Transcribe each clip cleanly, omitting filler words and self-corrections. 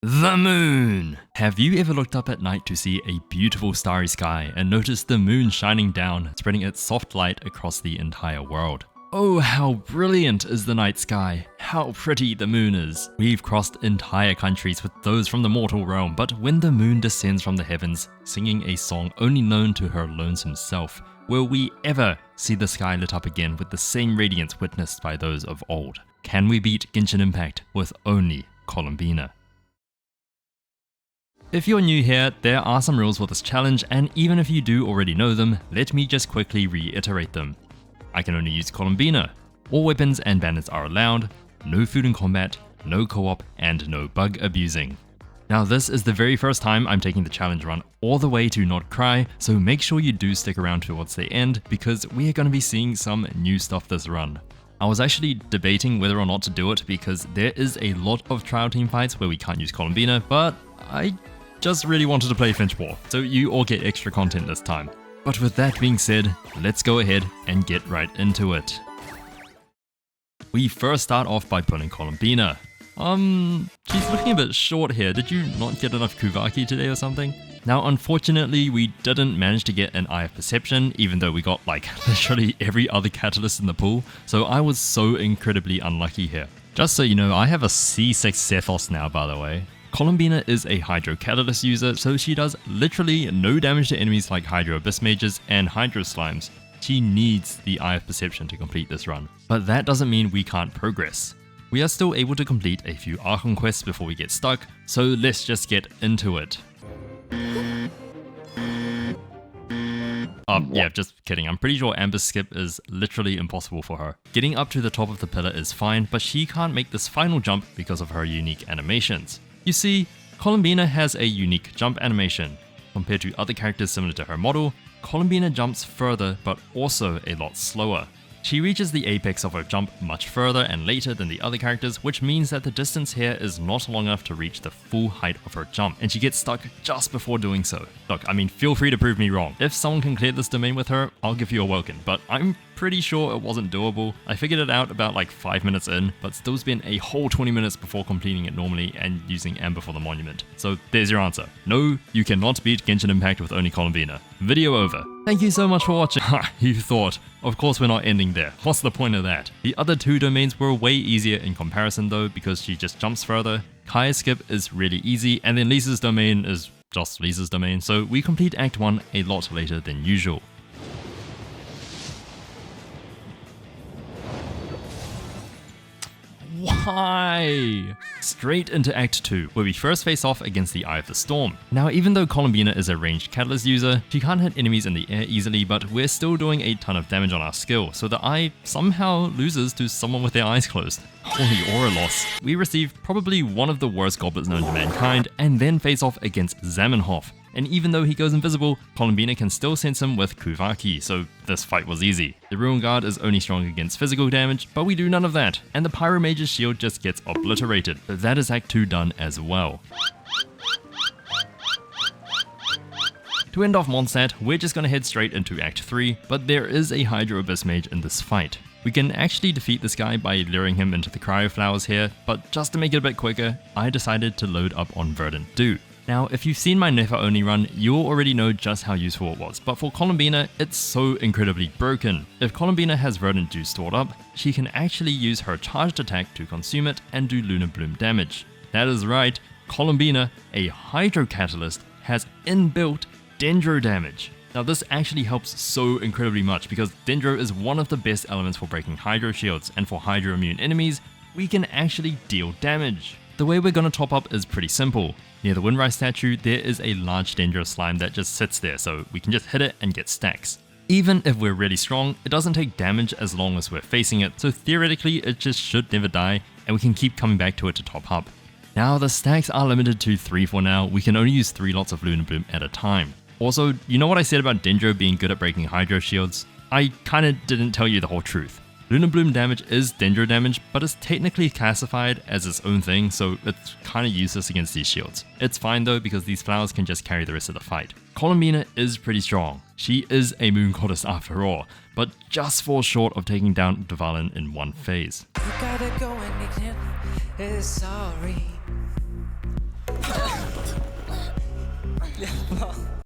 The moon! Have you ever looked up at night to see a beautiful starry sky and noticed the moon shining down, spreading its soft light across the entire world? Oh, how brilliant is the night sky! How pretty the moon is! We've crossed entire countries with those from the mortal realm, but when the moon descends from the heavens, singing a song only known to her lonesome self, will we ever see the sky lit up again with the same radiance witnessed by those of old? Can we beat Genshin Impact with Only Columbina? If you're new here, there are some rules for this challenge, and even if you do already know them, let me just quickly reiterate them. I can only use Columbina. All weapons and banners are allowed, no food in combat, no co-op, and no bug abusing. Now this is the very first time I'm taking the challenge run all the way to Pre-Nod-Krai, so make sure you do stick around towards the end because we are going to be seeing some new stuff this run. I was actually debating whether or not to do it because there is a lot of trial team fights where we can't use Columbina, but I just really wanted to play Finch War, so you all get extra content this time. But with that being said, let's go ahead and get right into it. We first start off by pulling Columbina. She's looking a bit short here. Did you not get enough Kuvaki today or something? Now unfortunately we didn't manage to get an Eye of Perception, even though we got like literally every other catalyst in the pool, so I was so incredibly unlucky here. Just so you know, I have a C6 Sethos now, by the way. Columbina is a Hydro Catalyst user, so she does literally no damage to enemies like Hydro Abyss Mages and Hydro Slimes. She needs the Eye of Perception to complete this run. But that doesn't mean we can't progress. We are still able to complete a few Archon quests before we get stuck, so let's just get into it. Yeah, just kidding. I'm pretty sure Amber's skip is literally impossible for her. Getting up to the top of the pillar is fine, but she can't make this final jump because of her unique animations. You see, Columbina has a unique jump animation. Compared to other characters similar to her model, Columbina jumps further but also a lot slower. She reaches the apex of her jump much further and later than the other characters, which means that the distance here is not long enough to reach the full height of her jump, and she gets stuck just before doing so. Look, I mean, feel free to prove me wrong. If someone can clear this domain with her, I'll give you a welcome, but I'm pretty sure it wasn't doable. I figured it out about like 5 minutes in, but still spent a whole 20 minutes before completing it normally and using Amber for the monument. So there's your answer. No, you cannot beat Genshin Impact with only Columbina. Video over. Thank you so much for watching. Ha, you thought. Of course we're not ending there. What's the point of that? The other two domains were way easier in comparison though, because she just jumps further. Kai's skip is really easy, and then Lisa's domain is just Lisa's domain, so we complete Act 1 a lot later than usual. Why? Straight into Act 2, where we first face off against the Eye of the Storm. Now, even though Columbina is a ranged catalyst user, she can't hit enemies in the air easily, but we're still doing a ton of damage on our skill, so the Eye somehow loses to someone with their eyes closed. Holy aura loss. We receive probably one of the worst goblins known to mankind, and then face off against Zamenhof. And even though he goes invisible, Columbina can still sense him with Kuvaki, so this fight was easy. The Ruin Guard is only strong against physical damage, but we do none of that, and the Pyromage's shield just gets obliterated. But that is Act 2 done as well. To end off Mondstadt, we're just gonna head straight into Act 3, but there is a Hydro Abyss Mage in this fight. We can actually defeat this guy by luring him into the Cryo Flowers here, but just to make it a bit quicker, I decided to load up on Verdant Dew. Now, if you've seen my Nefer only run, you'll already know just how useful it was, but for Columbina, it's so incredibly broken. If Columbina has Verdant Dew stored up, she can actually use her charged attack to consume it and do Lunar Bloom damage. That is right, Columbina, a Hydro Catalyst, has inbuilt Dendro damage. Now this actually helps so incredibly much because Dendro is one of the best elements for breaking Hydro shields, and for Hydro immune enemies, we can actually deal damage. The way we're gonna top up is pretty simple. Near the Windrise statue, there is a large Dendro slime that just sits there, so we can just hit it and get stacks. Even if we're really strong, it doesn't take damage as long as we're facing it, so theoretically it just should never die, and we can keep coming back to it to top up. Now the stacks are limited to 3 for now. We can only use 3 lots of Lunar Bloom at a time. Also, you know what I said about Dendro being good at breaking Hydro shields? I kinda didn't tell you the whole truth. Lunar Bloom damage is Dendro damage, but it's technically classified as its own thing, so it's kinda useless against these shields. It's fine though, because these flowers can just carry the rest of the fight. Columbina is pretty strong. She is a moon goddess after all, but just falls short of taking down Dvalin in one phase. You gotta go and sorry.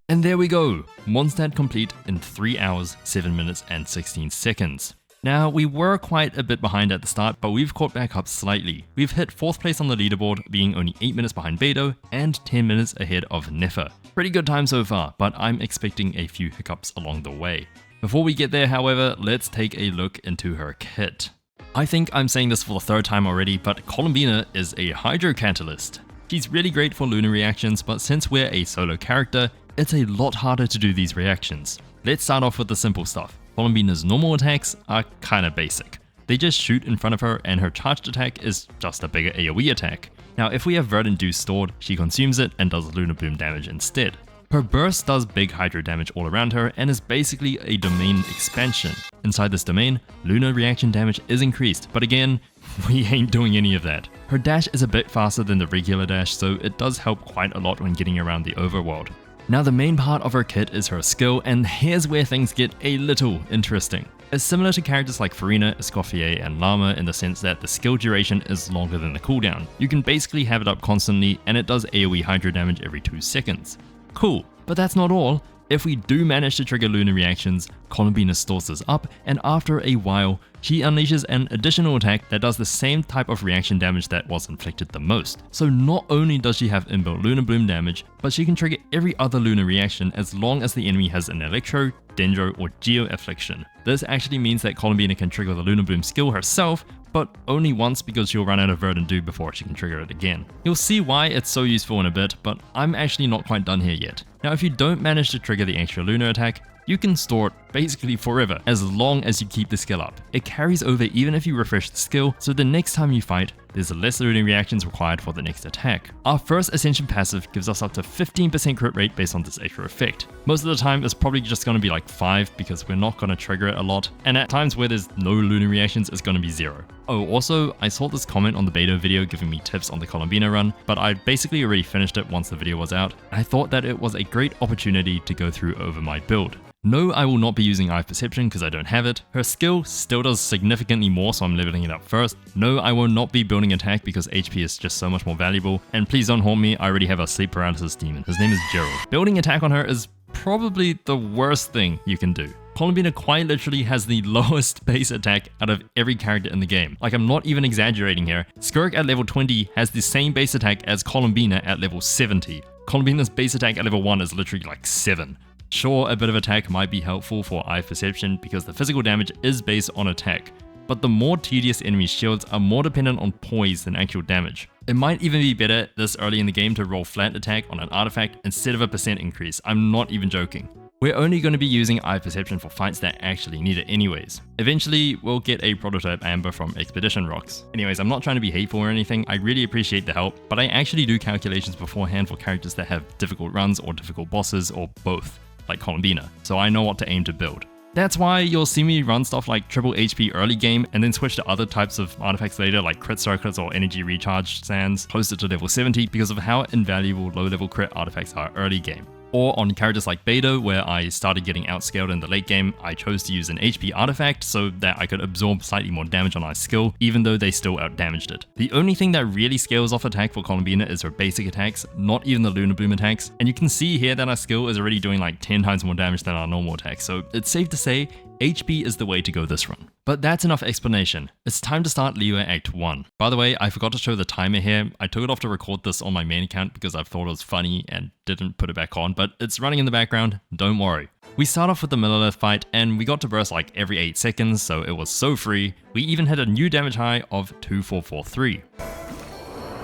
And there we go, Mondstadt complete in 3 hours, 7 minutes and 16 seconds. Now, we were quite a bit behind at the start, but we've caught back up slightly. We've hit 4th place on the leaderboard, being only 8 minutes behind Beidou and 10 minutes ahead of Nefer. Pretty good time so far, but I'm expecting a few hiccups along the way. Before we get there, however, let's take a look into her kit. I think I'm saying this for the 3rd time already, but Columbina is a Hydro Catalyst. She's really great for lunar reactions, but since we're a solo character, it's a lot harder to do these reactions. Let's start off with the simple stuff. Columbina's normal attacks are kinda basic. They just shoot in front of her, and her charged attack is just a bigger AoE attack. Now, if we have Verdant Dew stored, she consumes it and does Lunar Bloom damage instead. Her burst does big hydro damage all around her and is basically a domain expansion. Inside this domain, lunar reaction damage is increased, but again, we ain't doing any of that. Her dash is a bit faster than the regular dash, so it does help quite a lot when getting around the overworld. Now, the main part of her kit is her skill, and here's where things get a little interesting. It's similar to characters like Farina, Escoffier, and Llama in the sense that the skill duration is longer than the cooldown. You can basically have it up constantly, and it does AoE hydro damage every 2 seconds. Cool, but that's not all. If we do manage to trigger lunar reactions, Columbina stores this up, and after a while, she unleashes an additional attack that does the same type of reaction damage that was inflicted the most. So not only does she have inbuilt Lunar Bloom damage, but she can trigger every other lunar reaction as long as the enemy has an Electro, Dendro, or Geo Affliction. This actually means that Columbina can trigger the Lunar Bloom skill herself, but only once because she'll run out of Verdant Dew before she can trigger it again. You'll see why it's so useful in a bit, but I'm actually not quite done here yet. Now, if you don't manage to trigger the extra lunar attack, you can store it basically forever, as long as you keep the skill up. It carries over even if you refresh the skill, so the next time you fight, there's less lunar reactions required for the next attack. Our first Ascension passive gives us up to 15% crit rate based on this extra effect. Most of the time it's probably just going to be like 5 because we're not going to trigger it a lot, and at times where there's no lunar reactions it's going to be 0. Oh, also, I saw this comment on the Beidou video giving me tips on the Columbina run, but I basically already finished it once the video was out, and I thought that it was a great opportunity to go through over my build. No, I will not be using Eye of Perception because I don't have it. Her skill still does significantly more, so I'm leveling it up first. No, I will not be building attack because HP is just so much more valuable. And please don't haunt me, I already have a sleep paralysis demon. His name is Gerald. Building attack on her is probably the worst thing you can do. Columbina quite literally has the lowest base attack out of every character in the game. Like, I'm not even exaggerating here. Skirk at level 20 has the same base attack as Columbina at level 70. Columbina's base attack at level 1 is literally like 7. Sure, a bit of attack might be helpful for Eye of Perception because the physical damage is based on attack, but the more tedious enemy shields are more dependent on poise than actual damage. It might even be better this early in the game to roll flat attack on an artifact instead of a percent increase. I'm not even joking. We're only going to be using Eye of Perception for fights that actually need it anyways. Eventually, we'll get a prototype Amber from Expedition Rocks. Anyways, I'm not trying to be hateful or anything, I really appreciate the help, but I actually do calculations beforehand for characters that have difficult runs or difficult bosses or both, like Columbina, so I know what to aim to build. That's why you'll see me run stuff like triple HP early game and then switch to other types of artifacts later like crit circuits or energy recharge sands closer to level 70 because of how invaluable low level crit artifacts are early game. Or on characters like Beidou, where I started getting outscaled in the late game, I chose to use an HP artifact so that I could absorb slightly more damage on my skill, even though they still outdamaged it. The only thing that really scales off attack for Columbina is her basic attacks, not even the Lunar Bloom attacks, and you can see here that our skill is already doing like 10 times more damage than our normal attacks, so it's safe to say HP is the way to go this run. But that's enough explanation. It's time to start Liyue Act 1. By the way, I forgot to show the timer here. I took it off to record this on my main account because I thought it was funny and didn't put it back on, but it's running in the background, don't worry. We start off with the Millilith fight and we got to burst like every 8 seconds, so it was so free. We even hit a new damage high of 2443.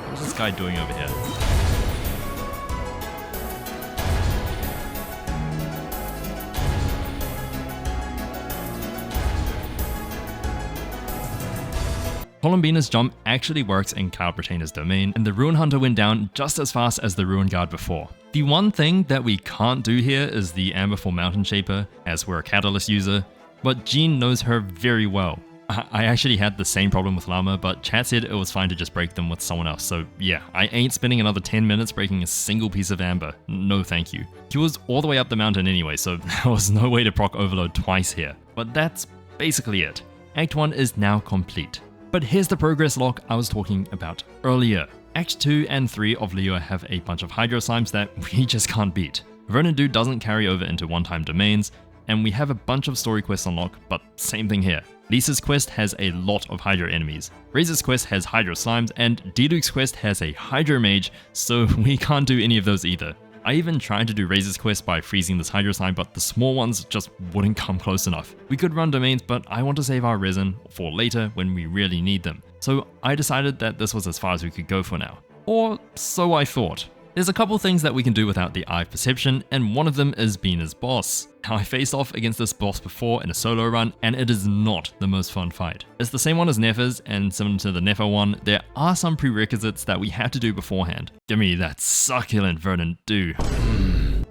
What's this guy doing over here? Columbina's jump actually works in Cloud Retainer's domain, and the Ruin Hunter went down just as fast as the Ruin Guard before. The one thing that we can't do here is the Amber for Mountain Shaper, as we're a Catalyst user, but Jean knows her very well. I actually had the same problem with Llama, but chat said it was fine to just break them with someone else, so yeah, I ain't spending another 10 minutes breaking a single piece of Amber. No thank you. He was all the way up the mountain anyway, so there was no way to proc Overload twice here. But that's basically it. Act 1 is now complete. But here's the progress log I was talking about earlier. Act 2 and 3 of Liyue have a bunch of Hydro Slimes that we just can't beat. Verdandu doesn't carry over into one-time domains, and we have a bunch of story quests unlocked, but same thing here. Lisa's quest has a lot of Hydro enemies, Razor's quest has Hydro Slimes, and Diluc's quest has a Hydro Mage, so we can't do any of those either. I even tried to do Razor's quest by freezing this Hydro Slime, but the small ones just wouldn't come close enough. We could run domains, but I want to save our resin for later when we really need them. So I decided that this was as far as we could go for now. Or so I thought. There's a couple things that we can do without the Eye of Perception, and one of them is Bina's boss. Now, I faced off against this boss before in a solo run, and it is not the most fun fight. It's the same one as Nefa's, and similar to the Nefa one, there are some prerequisites that we have to do beforehand. Give me that succulent Verdandu.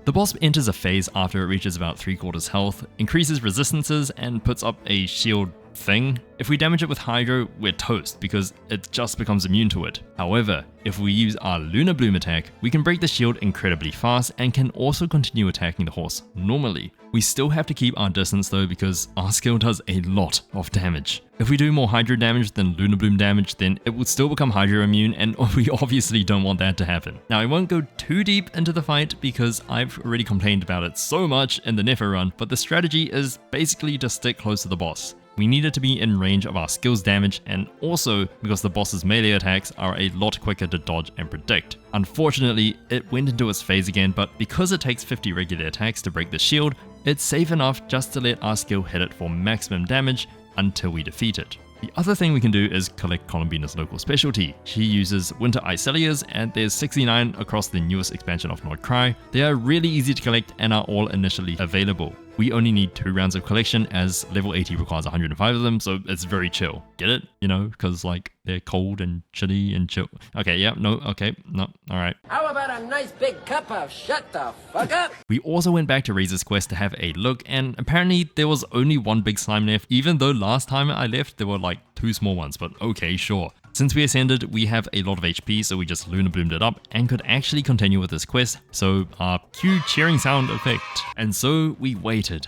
The boss enters a phase after it reaches about 3/4 health, increases resistances, and puts up a shield thing. If we damage it with Hydro, we're toast because it just becomes immune to it. However, if we use our Lunar Bloom attack, we can break the shield incredibly fast and can also continue attacking the horse normally. We still have to keep our distance though because our skill does a lot of damage. If we do more Hydro damage than Lunar Bloom damage, then it will still become Hydro immune, and we obviously don't want that to happen. Now, I won't go too deep into the fight because I've already complained about it so much in the Nefa run, but the strategy is basically to stick close to the boss. We needed to be in range of our skills damage, and also because the boss's melee attacks are a lot quicker to dodge and predict. Unfortunately, it went into its phase again, but because it takes 50 regular attacks to break the shield, it's safe enough just to let our skill hit it for maximum damage until we defeat it. The other thing we can do is collect Columbina's local specialty. She uses Winter Icelias, and there's 69 across the newest expansion of Nod-Krai. They are really easy to collect and are all initially available. We only need 2 rounds of collection as level 80 requires 105 of them, so it's very chill. Get it? You know, because like they're cold and chilly and chill. Okay, yeah, no, okay, no, alright. How about a nice big cup of shut the fuck up? We also went back to Razor's quest to have a look, and apparently there was only one big slime left, even though last time I left there were like 2 small ones, but okay, sure. Since we ascended, we have a lot of HP, so we just Lunar Bloomed it up and could actually continue with this quest, so cue cheering sound effect. And so we waited,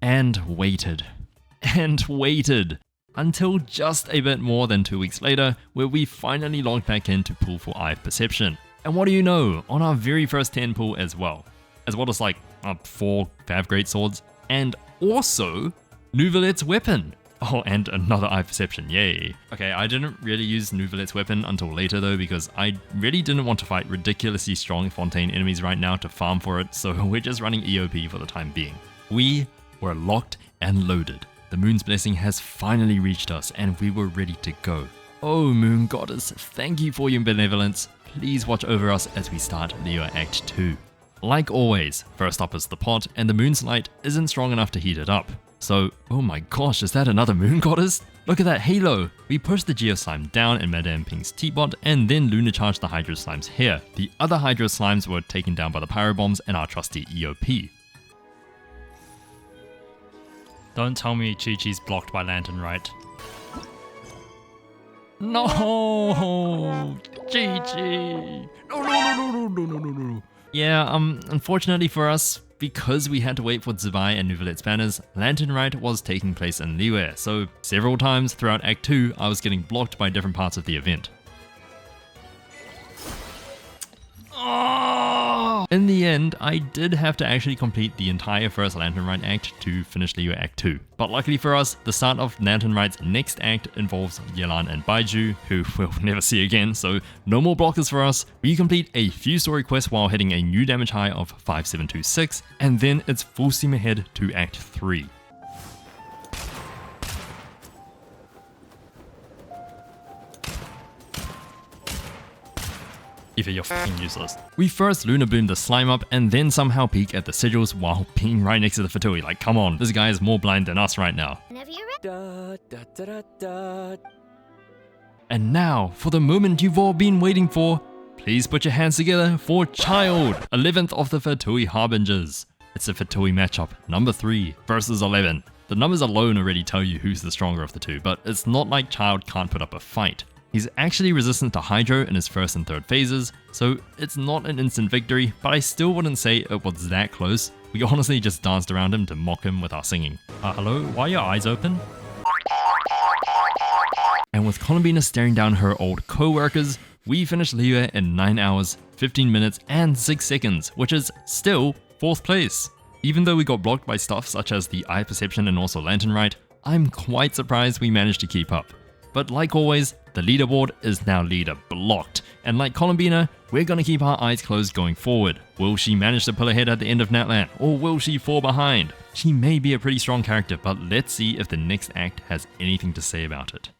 and waited, and waited, until just a bit more than 2 weeks later, where we finally logged back in to pull for Eye of Perception. And what do you know, on our very first 10 pull as well as like 4 Fav Great Swords, and also Nouvelette's weapon. Oh, and another Eye of Perception, yay. Okay, I didn't really use Nouvelette's weapon until later though, because I really didn't want to fight ridiculously strong Fontaine enemies right now to farm for it, so we're just running EOP for the time being. We were locked and loaded. The Moon's Blessing has finally reached us, and we were ready to go. Oh, Moon Goddess, thank you for your benevolence. Please watch over us as we start Liyue Act 2. Like always, first up is the pot, and the Moon's Light isn't strong enough to heat it up. So, oh my gosh, is that another Moon Goddess? Look at that halo! We pushed the Geo Slime down in Madame Pink's teapot and then Lunar charged the Hydro Slimes here. The other Hydro Slimes were taken down by the Pyro Bombs and our trusty EOP. Don't tell me Chi-Chi's blocked by Lantern, right? No! Chi-Chi! No. Yeah, unfortunately for us, because we had to wait for Zwei and Nouvelette's banners, Lantern Rite was taking place in Liyue, so several times throughout Act 2 I was getting blocked by different parts of the event. In the end, I did have to actually complete the entire first Lantern Rite act to finish Liyue Act 2. But luckily for us, the start of Lantern Rite's next act involves Yelan and Baiju, who we'll never see again, so no more blockers for us. We complete a few story quests while hitting a new damage high of 5726, and then it's full steam ahead to Act 3. If you're f***ing useless. We first Lunar Boom the slime up and then somehow peek at the sigils while being right next to the Fatui. Like, come on, this guy is more blind than us right now. And now, for the moment you've all been waiting for, please put your hands together for Child, 11th of the Fatui Harbingers. It's a Fatui matchup, number 3 versus 11. The numbers alone already tell you who's the stronger of the two, but it's not like Child can't put up a fight. He's actually resistant to Hydro in his first and third phases, so it's not an instant victory, but I still wouldn't say it was that close. We honestly just danced around him to mock him with our singing. Hello? Why are your eyes open? And with Columbina staring down her old co-workers, We finished Liyue in 9 hours, 15 minutes, and 6 seconds, which is still 4th place. Even though we got blocked by stuff such as the eye perception and also lantern right, I'm quite surprised we managed to keep up. But like always, the leaderboard is now leader blocked, and like Columbina, we're gonna keep our eyes closed going forward. Will she manage to pull ahead at the end of Natlan, or will she fall behind? She may be a pretty strong character, but let's see if the next act has anything to say about it.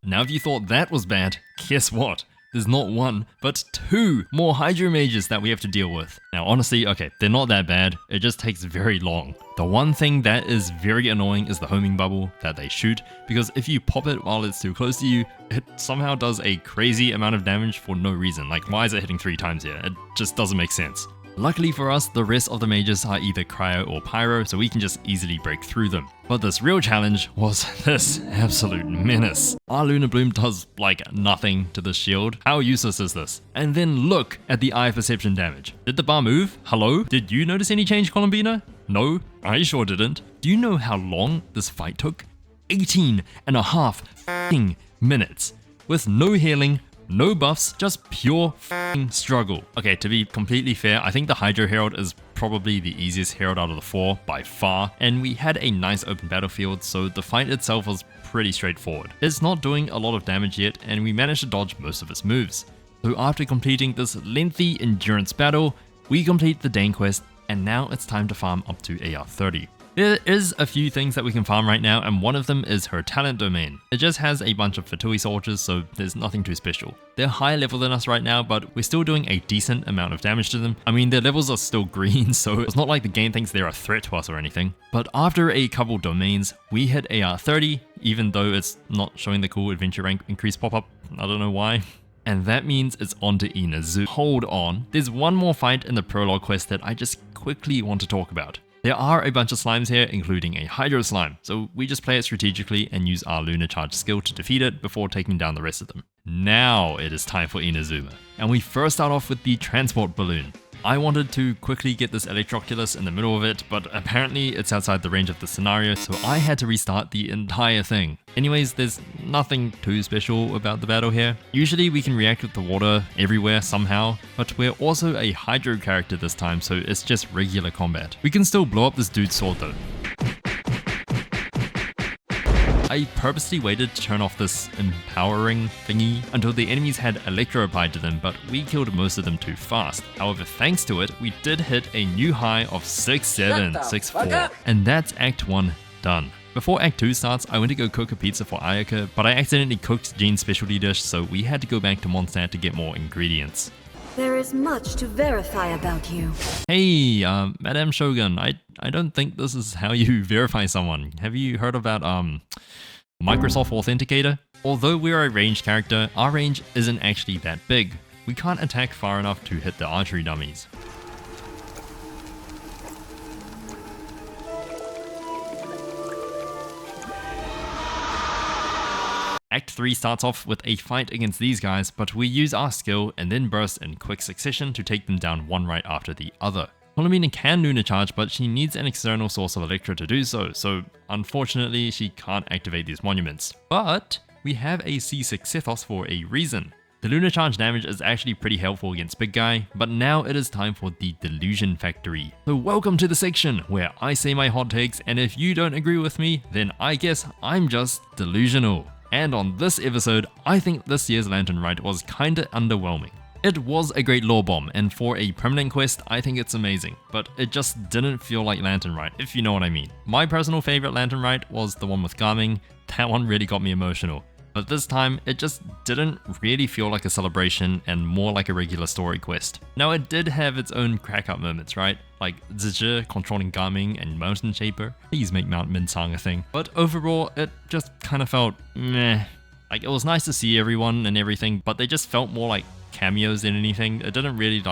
Now if you thought that was bad, guess what? There's not 1, but 2 more Hydro Mages that we have to deal with. Now honestly, okay, they're not that bad, it just takes very long. The one thing that is very annoying is the homing bubble that they shoot, because if you pop it while it's too close to you, it somehow does a crazy amount of damage for no reason. Like, why is it hitting 3 times here? It just doesn't make sense. Luckily for us, the rest of the mages are either cryo or pyro, so we can just easily break through them. But this real challenge was this absolute menace. Our Lunar Bloom does like nothing to the shield. How useless is this? And then look at the eye perception damage. Did the bar move? Hello? Did you notice any change, Columbina? No, I sure didn't. Do you know how long this fight took? 18.5 minutes. With no healing, no buffs, just pure struggle. Okay, to be completely fair, I think the Hydro Herald is probably the easiest herald out of the 4 by far, and we had a nice open battlefield, so the fight itself was pretty straightforward. It's not doing a lot of damage yet, and we managed to dodge most of its moves. So after completing this lengthy endurance battle, we complete the Dane quest, and now it's time to farm up to AR 30. There is a few things that we can farm right now, and one of them is her talent domain. It just has a bunch of Fatui soldiers, so there's nothing too special. They're higher level than us right now, but we're still doing a decent amount of damage to them. I mean, their levels are still green, so it's not like the game thinks they're a threat to us or anything. But after a couple domains, we hit AR 30, even though it's not showing the cool adventure rank increase pop-up. I don't know why. And that means it's on to Inazuma. Hold on, there's one more fight in the prologue quest that I just quickly want to talk about. There are a bunch of slimes here, including a Hydro Slime, so we just play it strategically and use our Lunar Charge skill to defeat it before taking down the rest of them. Now it is time for Inazuma, and we first start off with the Transport Balloon. I wanted to quickly get this Electroculus in the middle of it, but apparently it's outside the range of the scenario, so I had to restart the entire thing. Anyways, there's nothing too special about the battle here. Usually we can react with the water everywhere somehow, but we're also a Hydro character this time, so it's just regular combat. We can still blow up this dude's sword though. I purposely waited to turn off this empowering thingy until the enemies had Electro applied to them, but we killed most of them too fast. However, thanks to it, we did hit a new high of 6.764, and that's Act 1 done. Before Act 2 starts, I went to go cook a pizza for Ayaka, but I accidentally cooked Jean's specialty dish, so we had to go back to Mondstadt to get more ingredients. There is much to verify about you. Hey, Madame Shogun, I don't think this is how you verify someone. Have you heard about, Microsoft Authenticator? Although we're a ranged character, our range isn't actually that big. We can't attack far enough to hit the archery dummies. Act 3 starts off with a fight against these guys, but we use our skill and then burst in quick succession to take them down one right after the other. Columbina can Lunar Charge, but she needs an external source of Electro to do so, so unfortunately she can't activate these monuments. But we have a C6 Sithos for a reason. The Lunar Charge damage is actually pretty helpful against Big Guy, but now it is time for the Delusion Factory. So welcome to the section where I say my hot takes, and if you don't agree with me, then I guess I'm just delusional. And on this episode, I think this year's Lantern Rite was kinda underwhelming. It was a great lore bomb, and for a permanent quest, I think it's amazing, but it just didn't feel like Lantern Rite, if you know what I mean. My personal favorite Lantern Rite was the one with Garming. That one really got me emotional. But this time, it just didn't really feel like a celebration and more like a regular story quest. Now it did have its own crack-up moments, right? Like Zijie controlling Garming and Mountain Shaper. Please make Mount Minsang a thing. But overall, it just kind of felt meh. Like, it was nice to see everyone and everything, but they just felt more like cameos than anything. It didn't really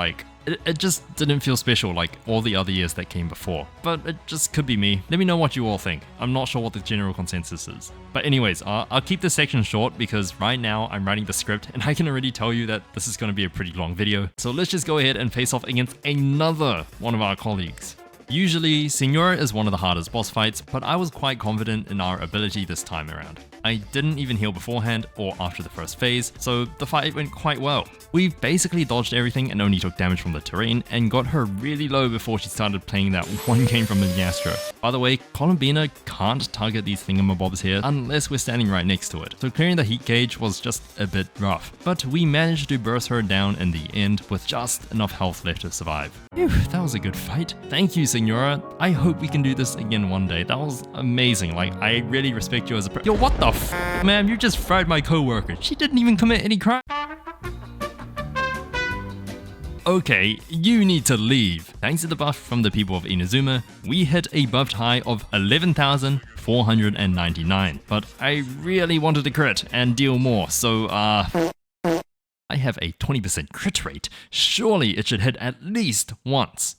it just didn't feel special like all the other years that came before. But it just could be me. Let me know what you all think. I'm not sure what the general consensus is. But anyways, I'll keep this section short because right now I'm writing the script and I can already tell you that this is going to be a pretty long video. So let's just go ahead and face off against another one of our colleagues. Usually, Signora is one of the hardest boss fights, but I was quite confident in our ability this time around. I didn't even heal beforehand or after the first phase, so the fight went quite well. We basically dodged everything and only took damage from the terrain and got her really low before she started playing that one game from Astro. By the way, Columbina can't target these thingamabobs here unless we're standing right next to it, so clearing the heat gauge was just a bit rough. But we managed to burst her down in the end with just enough health left to survive. Phew, that was a good fight. Thank you, Signora. I hope we can do this again one day. That was amazing. Like, I really respect you as a Yo, what the ma'am, you just fried my co-worker. She didn't even commit any crime. Okay, you need to leave. Thanks to the buff from the people of Inazuma, we hit a buffed high of 11,499. But I really wanted to crit and deal more, so I have a 20% crit rate. Surely it should hit at least once.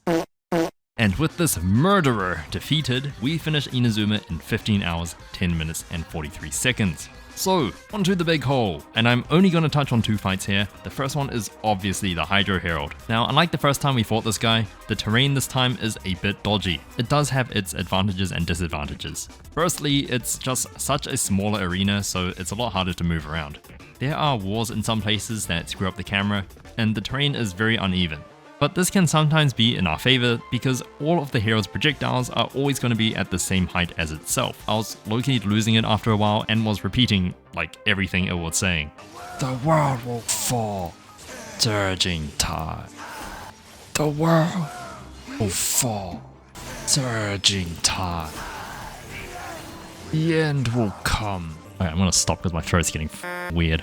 And with this murderer defeated, we finish Inazuma in 15 hours, 10 minutes and 43 seconds. So, onto the big hole, and I'm only going to touch on two fights here. The first one is obviously the Hydro Herald. Now, unlike the first time we fought this guy, the terrain this time is a bit dodgy. It does have its advantages and disadvantages. Firstly, it's just such a smaller arena, so it's a lot harder to move around. There are walls in some places that screw up the camera, and the terrain is very uneven. But this can sometimes be in our favor because all of the hero's projectiles are always going to be at the same height as itself. I was low-key losing it after a while and was repeating like everything it was saying. The world will fall, surging tide. The world will fall, surging tide. The end will come. Okay, I'm gonna stop because my throat's getting weird.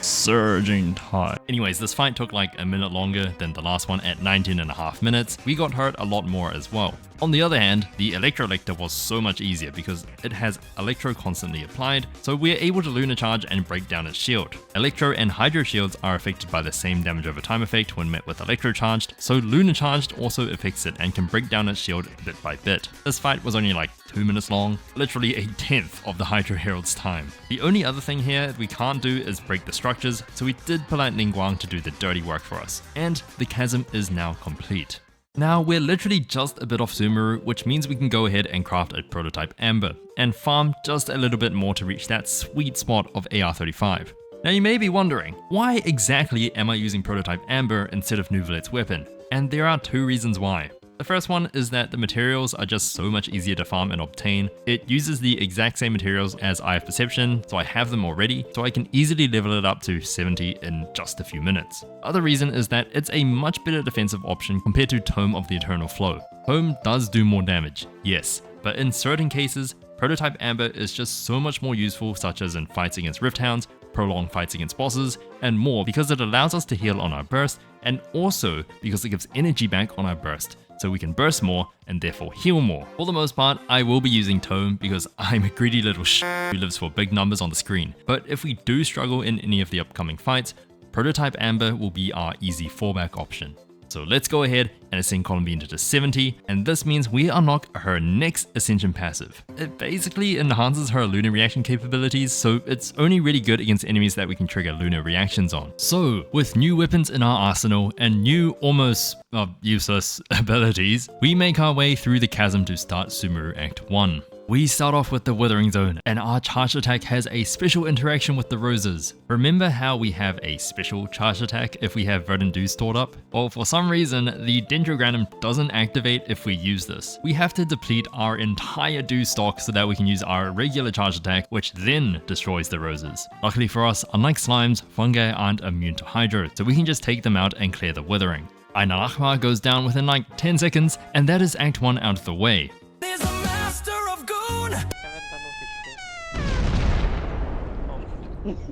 Surging tide. Anyways, this fight took like a minute longer than the last one at 19.5 minutes. We got hurt a lot more as well. On the other hand, the Electro was so much easier because it has Electro constantly applied, so we're able to Lunar Charge and break down its shield. Electro and Hydro shields are affected by the same damage over time effect when met with Electro Charged, so Lunar Charged also affects it and can break down its shield bit by bit. This fight was only like 2 minutes long, literally a tenth of the Hydro Herald's time. The only other thing here we can't do is break the structures, so we did pull out Ningguang to do the dirty work for us. And the chasm is now complete. Now we're literally just a bit off Sumeru, which means we can go ahead and craft a prototype Amber, and farm just a little bit more to reach that sweet spot of AR-35. Now you may be wondering, why exactly am I using prototype Amber instead of Nouvelette's weapon? And there are two reasons why. The first one is that the materials are just so much easier to farm and obtain. It uses the exact same materials as Eye of Perception, so I have them already, so I can easily level it up to 70 in just a few minutes. The other reason is that it's a much better defensive option compared to Tome of the Eternal Flow. Tome does do more damage, yes, but in certain cases, Prototype Amber is just so much more useful, such as in fights against Rift Hounds, prolonged fights against bosses, and more because it allows us to heal on our burst, and also because it gives energy back on our burst, so we can burst more and therefore heal more. For the most part, I will be using Tome because I'm a greedy little who lives for big numbers on the screen. But if we do struggle in any of the upcoming fights, Prototype Amber will be our easy fallback option. So let's go ahead and ascend Columbina to 70, and this means we unlock her next Ascension passive. It basically enhances her lunar reaction capabilities, so it's only really good against enemies that we can trigger lunar reactions on. So, with new weapons in our arsenal and new almost useless abilities, we make our way through the chasm to start Sumeru Act 1. We start off with the Withering Zone, and our charge attack has a special interaction with the roses. Remember how we have a special charge attack if we have Verdant Dew stored up? Well, for some reason, the Dendrogranum doesn't activate if we use this. We have to deplete our entire Dew stock so that we can use our regular charge attack, which then destroys the roses. Luckily for us, unlike slimes, fungi aren't immune to Hydro, so we can just take them out and clear the Withering. Ainarachma goes down within like 10 seconds, and that is Act 1 out of the way.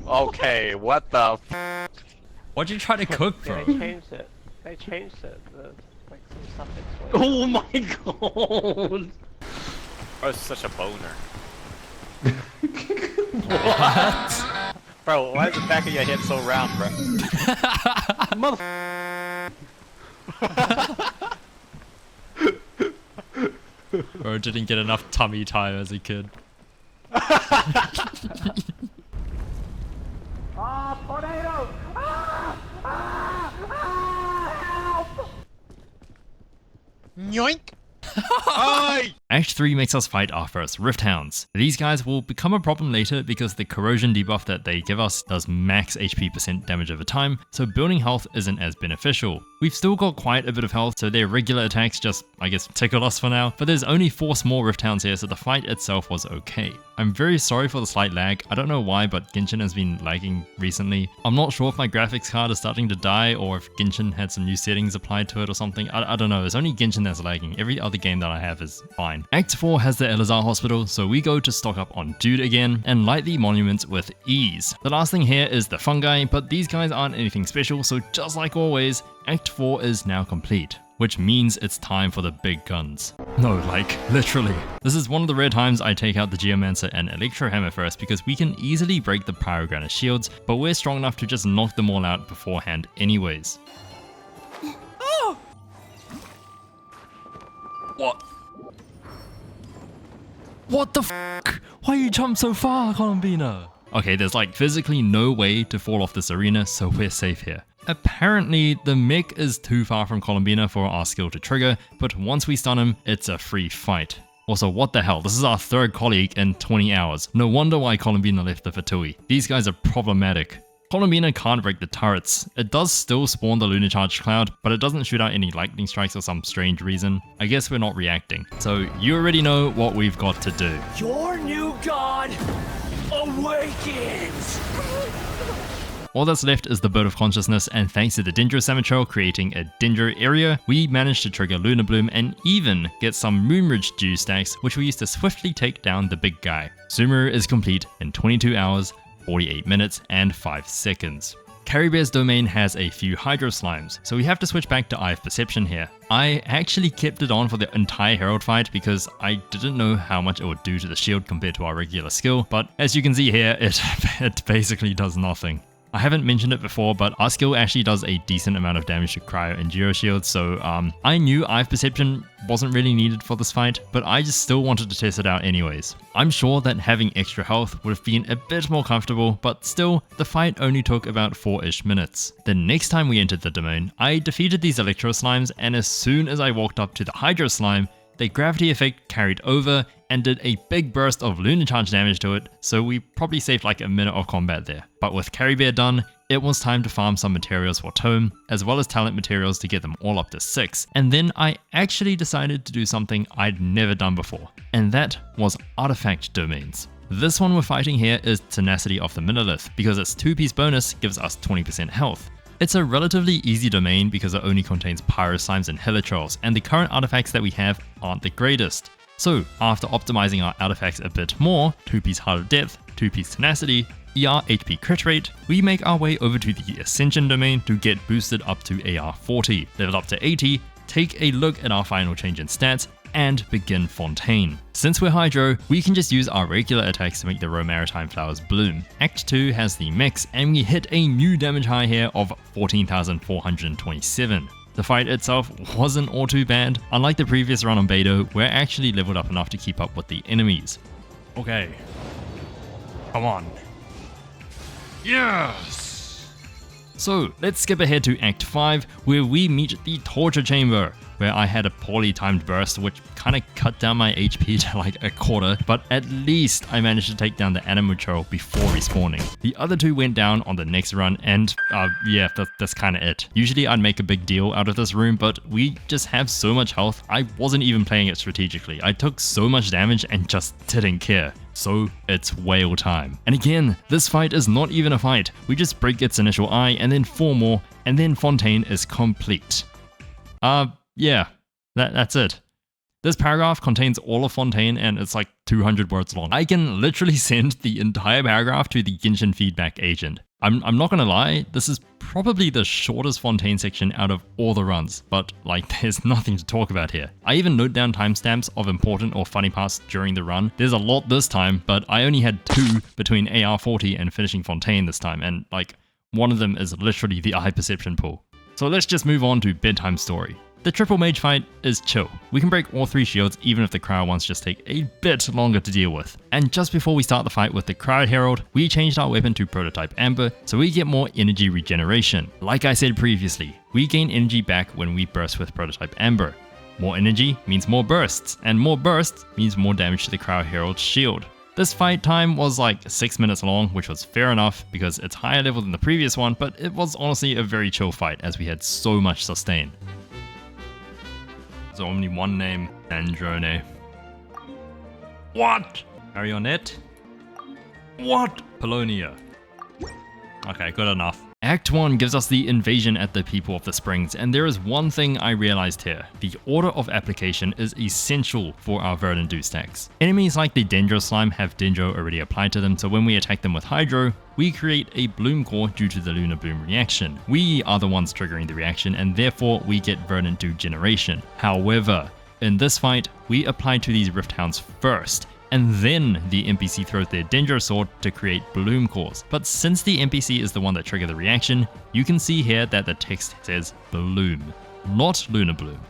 Okay, what the What'd you try to cook, bro? They changed it. They changed it. Like some suffix. Oh my god! Bro, it's such a boner. What? Bro, why is the back of your head so round, bro? Bro didn't get enough tummy time as a kid. Ah, tornado! Ah! Ah! Ah! Help! Yoink! Aye! Act 3 makes us fight our first Rift Hounds. These guys will become a problem later because the corrosion debuff that they give us does max HP % damage over time, so building health isn't as beneficial. We've still got quite a bit of health, so their regular attacks just, I guess, tickle us for now, but there's only 4 small Rift Hounds here, so the fight itself was okay. I'm very sorry for the slight lag. I don't know why, but Genshin has been lagging recently. I'm not sure if my graphics card is starting to die or if Genshin had some new settings applied to it or something. I don't know. It's only Genshin that's lagging. Every other game that I have is fine. Act 4 has the Elazar Hospital, so we go to stock up on Dude again and light the monuments with ease. The last thing here is the fungi, but these guys aren't anything special, so just like always, Act 4 is now complete, which means it's time for the big guns. No, like, literally. This is one of the rare times I take out the Geomancer and Electro Hammer first because we can easily break the Pyrogranus shields, but we're strong enough to just knock them all out beforehand anyways. Oh! What? What the f***? Why you jump so far, Columbina? Okay, there's like physically no way to fall off this arena, so we're safe here. Apparently, the mech is too far from Columbina for our skill to trigger, but once we stun him, it's a free fight. Also, what the hell, this is our 3rd colleague in 20 hours. No wonder why Columbina left the Fatui. These guys are problematic. Columbina can't break the turrets. It does still spawn the Lunar Charge Cloud, but it doesn't shoot out any lightning strikes for some strange reason. I guess we're not reacting. So you already know what we've got to do. Your new god awakens! All that's left is the Bird of Consciousness, and thanks to the Dendro Samatrel creating a Dendro area, we managed to trigger Lunar Bloom and even get some Moonridge Dew stacks, which we used to swiftly take down the big guy. Sumeru is complete in 22 hours, 48 minutes, and 5 seconds. Carrybear's domain has a few Hydro Slimes, so we have to switch back to Eye of Perception here. I actually kept it on for the entire Herald fight because I didn't know how much it would do to the shield compared to our regular skill, but as you can see here, it basically does nothing. I haven't mentioned it before, but our skill actually does a decent amount of damage to Cryo and Geo Shield, so I knew Eye of Perception wasn't really needed for this fight, but I just still wanted to test it out anyways. I'm sure that having extra health would have been a bit more comfortable, but still, the fight only took about 4-ish minutes. The next time we entered the domain, I defeated these Electro Slimes, and as soon as I walked up to the Hydro Slime, the gravity effect carried over and did a big burst of Lunar Charge damage to it, so we probably saved like a minute of combat there. But with Carrybear done, it was time to farm some materials for Tome, as well as talent materials to get them all up to 6. And then I actually decided to do something I'd never done before, and that was artifact domains. This one we're fighting here is Tenacity of the Monolith, because its 2-piece bonus gives us 20% health. It's a relatively easy domain because it only contains Pyro Slimes and Helitrolls, and the current artifacts that we have aren't the greatest. So after optimizing our artifacts a bit more, 2-piece Heart of Depth, 2-piece Tenacity, ER HP crit rate, we make our way over to the Ascension domain to get boosted up to AR 40, level up to 80, take a look at our final change in stats, and begin Fontaine. Since we're Hydro, we can just use our regular attacks to make the Romaritime flowers bloom. Act 2 has the mix, and we hit a new damage high here of 14,427. The fight itself wasn't all too bad. Unlike the previous run on Beidou, we're actually leveled up enough to keep up with the enemies. Okay. Come on. Yes! So let's skip ahead to Act 5, where we meet the Torture Chamber, where I had a poorly timed burst which kinda cut down my HP to like a quarter, but at least I managed to take down the Animucho before respawning. The other 2 went down on the next run, and yeah, that's kinda it. Usually I'd make a big deal out of this room, but we just have so much health, I wasn't even playing it strategically. I took so much damage and just didn't care. So it's whale time. And again, this fight is not even a fight. We just break its initial eye and then 4 more, and then Fontaine is complete. Yeah, that's it. This paragraph contains all of Fontaine and it's like 200 words long. I can literally send the entire paragraph to the Genshin feedback agent. I'm not gonna lie, this is probably the shortest Fontaine section out of all the runs, but like there's nothing to talk about here. I even note down timestamps of important or funny parts during the run. There's a lot this time, but I only had 2 between AR 40 and finishing Fontaine this time, and like one of them is literally the Eye Perception pool. So let's just move on to Bedtime Story. The triple mage fight is chill. We can break all 3 shields even if the cryo ones just take a bit longer to deal with. And just before we start the fight with the Cryo Herald, we changed our weapon to Prototype Amber so we get more energy regeneration. Like I said previously, we gain energy back when we burst with Prototype Amber. More energy means more bursts, and more bursts means more damage to the Cryo Herald's shield. This fight time was like 6 minutes long, which was fair enough because it's higher level than the previous one, but it was honestly a very chill fight as we had so much sustain. There's only one name, Androne. What? Marionette? What? Polonia. Okay, good enough. Act 1 gives us the invasion at the People of the Springs, and there is one thing I realized here. The order of application is essential for our Verdant Dew stacks. Enemies like the Dendro Slime have Dendro already applied to them, so when we attack them with Hydro, we create a Bloom Core due to the Lunar Bloom reaction. We are the ones triggering the reaction, and therefore we get Verdant Dew generation. However, in this fight, we apply to these Rift Hounds first, and then the NPC throws their Dendro Sword to create Bloom Cores. But since the NPC is the one that triggered the reaction, you can see here that the text says Bloom, not Lunar Bloom.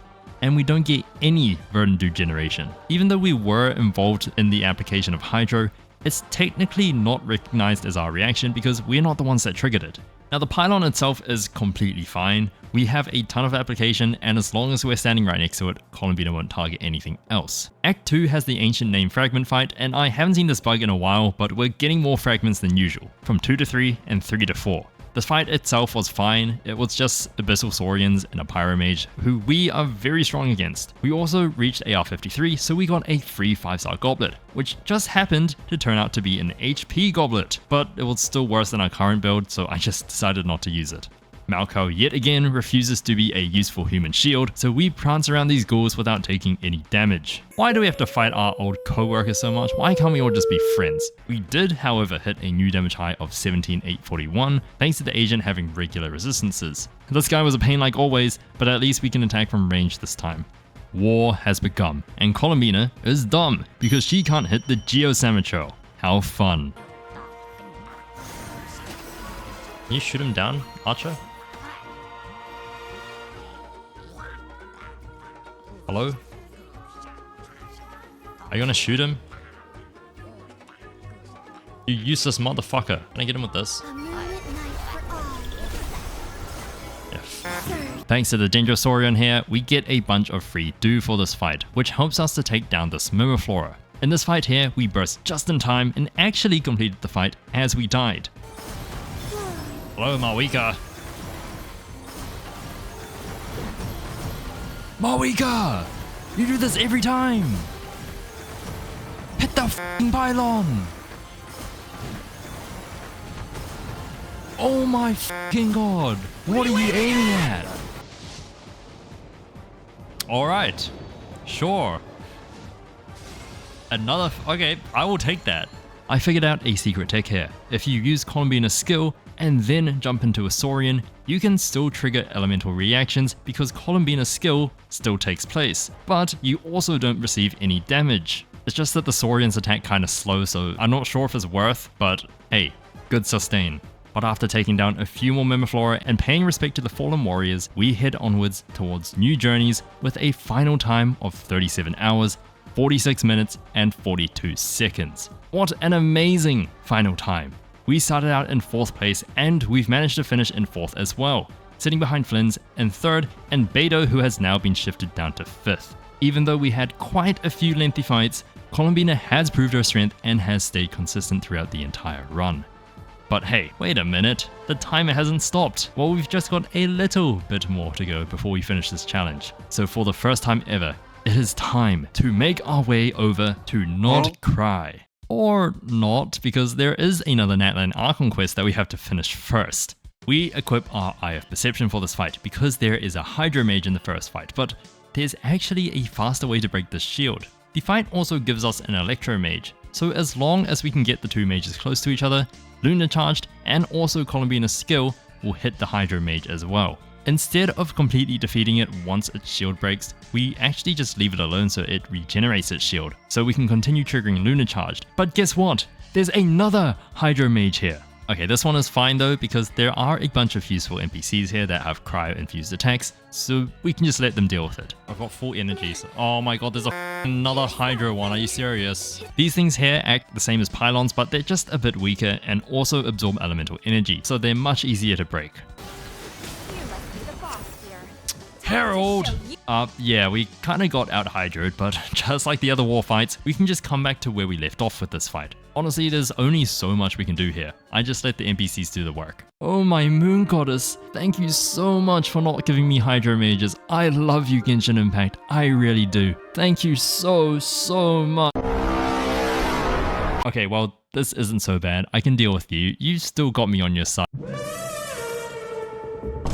And we don't get any Verdant Dew generation. Even though we were involved in the application of Hydro, it's technically not recognized as our reaction because we're not the ones that triggered it. Now the pylon itself is completely fine. We have a ton of application, and as long as we're standing right next to it, Columbina won't target anything else. Act 2 has the Ancient Name Fragment fight, and I haven't seen this bug in a while, but we're getting more fragments than usual, from 2 to 3 and 3 to 4. The fight itself was fine, it was just Abyssal Saurians and a Pyromage, who we are very strong against. We also reached AR 53, so we got a free 5-star goblet, which just happened to turn out to be an HP goblet, but it was still worse than our current build, so I just decided not to use it. Malco yet again refuses to be a useful human shield, so we prance around these ghouls without taking any damage. Why do we have to fight our old co-workers so much? Why can't we all just be friends? We did, however, hit a new damage high of 17,841, thanks to the agent having regular resistances. This guy was a pain like always, but at least we can attack from range this time. War has begun, and Columbina is dumb, because she can't hit the Geo Samacho. How fun. Can you shoot him down, Archer? Hello? Are you gonna shoot him? You useless motherfucker. Can I get him with this? Yeah. Thanks to the Dendrosaurian here, we get a bunch of free dew for this fight, which helps us to take down this Mimiflora. In this fight here, we burst just in time and actually completed the fight as we died. Hello, Mawika. Mawika! You do this every time! Hit the f***ing pylon! Oh my f***ing god! What are you aiming at? Alright. Sure. Another okay, I will take that. I figured out a secret tech here. If you use Columbina's skill and then jump into a Saurian, you can still trigger elemental reactions because Columbina's skill still takes place, but you also don't receive any damage. It's just that the Saurian's attack kinda slow, so I'm not sure if it's worth, but hey, good sustain. But after taking down a few more Mimiflora and paying respect to the fallen warriors, we head onwards towards new journeys with a final time of 37 hours, 46 minutes, and 42 seconds. What an amazing final time. We started out in 4th place and we've managed to finish in 4th as well, sitting behind Flynn's in 3rd and Beto, who has now been shifted down to 5th. Even though we had quite a few lengthy fights, Columbina has proved her strength and has stayed consistent throughout the entire run. But hey, wait a minute, the timer hasn't stopped. Well, we've just got a little bit more to go before we finish this challenge. So for the first time ever, it is time to make our way over to Pre-Nod-Krai. Or not, because there is another Natlan Archon quest that we have to finish first. We equip our Eye of Perception for this fight because there is a Hydro Mage in the first fight, but there's actually a faster way to break this shield. The fight also gives us an Electro Mage, so as long as we can get the two mages close to each other, Lunar Charged and also Columbina's skill will hit the Hydro Mage as well. Instead of completely defeating it once its shield breaks, we actually just leave it alone so it regenerates its shield, so we can continue triggering Lunar Charged. But guess what? There's another Hydro Mage here. Okay, this one is fine though, because there are a bunch of useful NPCs here that have cryo-infused attacks, so we can just let them deal with it. I've got full energies. Oh my god, there's another Hydro one, are you serious? These things here act the same as pylons, but they're just a bit weaker and also absorb elemental energy, so they're much easier to break. Herald! Yeah, we kinda got out hydroed, but just like the other war fights, we can just come back to where we left off with this fight. Honestly, there's only so much we can do here. I just let the NPCs do the work. Oh my moon goddess, thank you so much for not giving me hydro mages. I love you, Genshin Impact. I really do. Thank you so much. Okay, well, this isn't so bad. I can deal with you. You still got me on your side.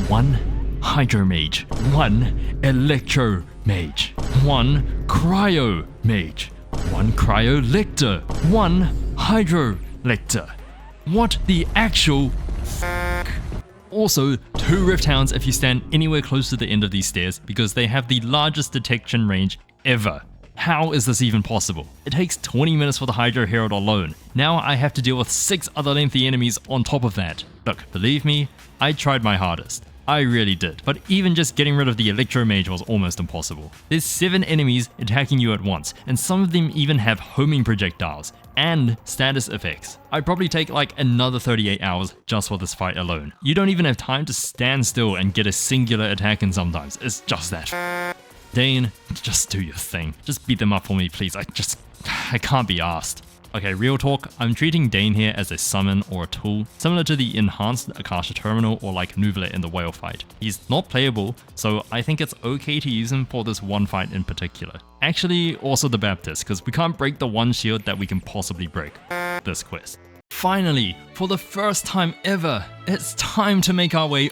1 Hydro Mage, 1 Electro Mage, 1 Cryo Mage, 1 Cryo Lector, 1 Hydro Lector. What the actual f***? Also, 2 Rift Hounds if you stand anywhere close to the end of these stairs because they have the largest detection range ever. How is this even possible? It takes 20 minutes for the Hydro Herald alone. Now I have to deal with 6 other lengthy enemies on top of that. Look, believe me, I tried my hardest. I really did, but even just getting rid of the Electro Mage was almost impossible. There's 7 enemies attacking you at once, and some of them even have homing projectiles and status effects. I'd probably take like another 38 hours just for this fight alone. You don't even have time to stand still and get a singular attack in sometimes. It's just that. Dane, just do your thing. Just beat them up for me, please. I can't be arsed. Okay, real talk, I'm treating Dane here as a summon or a tool, similar to the enhanced Akasha Terminal or like Nuvlet in the whale fight. He's not playable, so I think it's okay to use him for this one fight in particular. Actually, also the Baptist, because we can't break the one shield that we can possibly break. This quest. Finally, for the first time ever, it's time to make our way.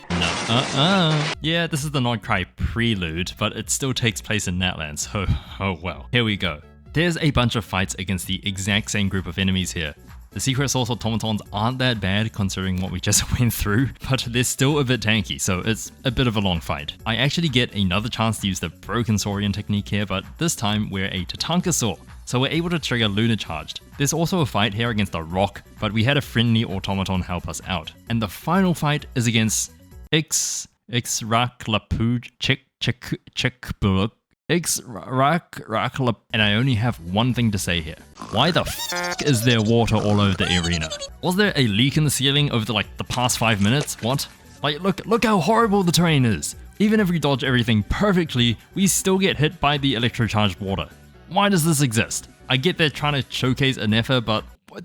Yeah, this is the Nod-Krai prelude, but it still takes place in Natlan, so oh well. Here we go. There's a bunch of fights against the exact same group of enemies here. The secret source automatons aren't that bad considering what we just went through, but they're still a bit tanky, so it's a bit of a long fight. I actually get another chance to use the Broken Saurian technique here, but this time we're a Tatankasaur, so we're able to trigger Lunar Charged. There's also a fight here against a rock, but we had a friendly automaton help us out. And the final fight is against Ixraklapuj and I only have one thing to say here. Why the f is there water all over the arena? Was there a leak in the ceiling over the past 5 minutes? What? Like, look how horrible the terrain is. Even if we dodge everything perfectly, we still get hit by the electrocharged water. Why does this exist? I get they're trying to showcase an effort, but what?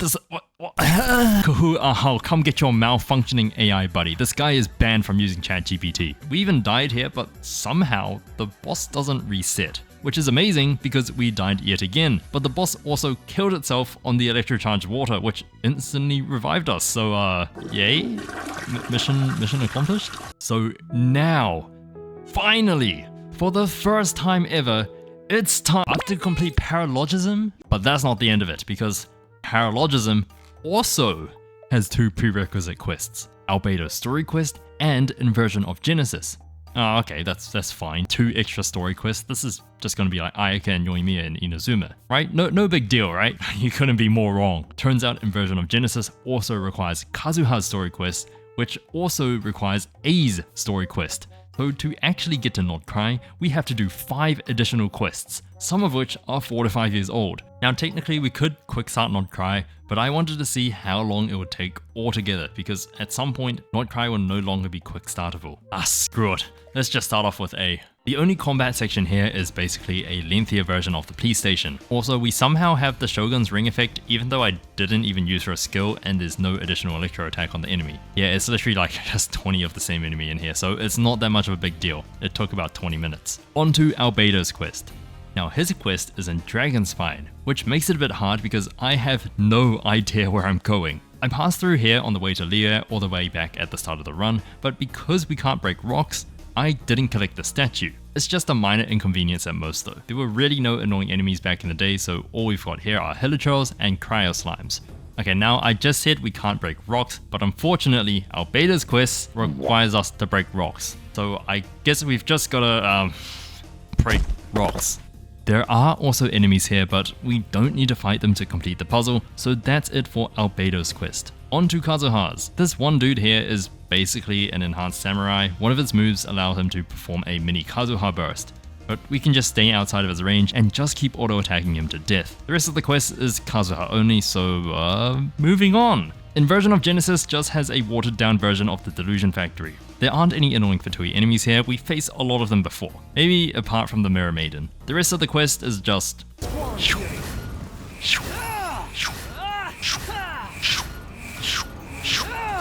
Kahoo, come get your malfunctioning AI buddy. This guy is banned from using ChatGPT. We even died here, but somehow the boss doesn't reset. Which is amazing because we died yet again. But the boss also killed itself on the electrocharged water, which instantly revived us. So, yay? Mission accomplished? So now, finally, for the first time ever, it's time to complete Paralogism. But that's not the end of it, because Paralogism also has 2 prerequisite quests, Albedo Story Quest and Inversion of Genesis. Oh, okay, that's fine. 2 extra story quests. This is just gonna be like Ayaka and Yoimiya and Inazuma, right? No big deal, right? You couldn't be more wrong. Turns out Inversion of Genesis also requires Kazuha's story quest, which also requires A's story quest. So to actually get to Nod-Krai, we have to do 5 additional quests, some of which are 4 to 5 years old. Now technically we could quick start Nod-Krai, but I wanted to see how long it would take altogether, because at some point, Nod-Krai will no longer be quick startable. Screw it. Let's just start off with A. The only combat section here is basically a lengthier version of the police station. Also, we somehow have the Shogun's ring effect, even though I didn't even use her skill and there's no additional electro attack on the enemy. Yeah, it's literally like just 20 of the same enemy in here, so it's not that much of a big deal. It took about 20 minutes. On to Albedo's quest. Now his quest is in Dragonspine, which makes it a bit hard because I have no idea where I'm going. I passed through here on the way to Liyue all the way back at the start of the run, but because we can't break rocks, I didn't collect the statue. It's just a minor inconvenience at most though. There were really no annoying enemies back in the day, so all we've got here are Hilichurls and Cryo Slimes. Okay, now I just said we can't break rocks, but unfortunately Albedo's quest requires us to break rocks. So I guess we've just gotta break rocks. There are also enemies here, but we don't need to fight them to complete the puzzle, so that's it for Albedo's quest. On to Kazuha's. This one dude here is basically an enhanced samurai. One of his moves allows him to perform a mini Kazuha burst, but we can just stay outside of his range and just keep auto-attacking him to death. The rest of the quest is Kazuha only, so moving on. Inversion of Genesis just has a watered down version of the Delusion Factory. There aren't any annoying Fatui enemies here, we faced a lot of them before. Maybe apart from the Mirror Maiden. The rest of the quest is just...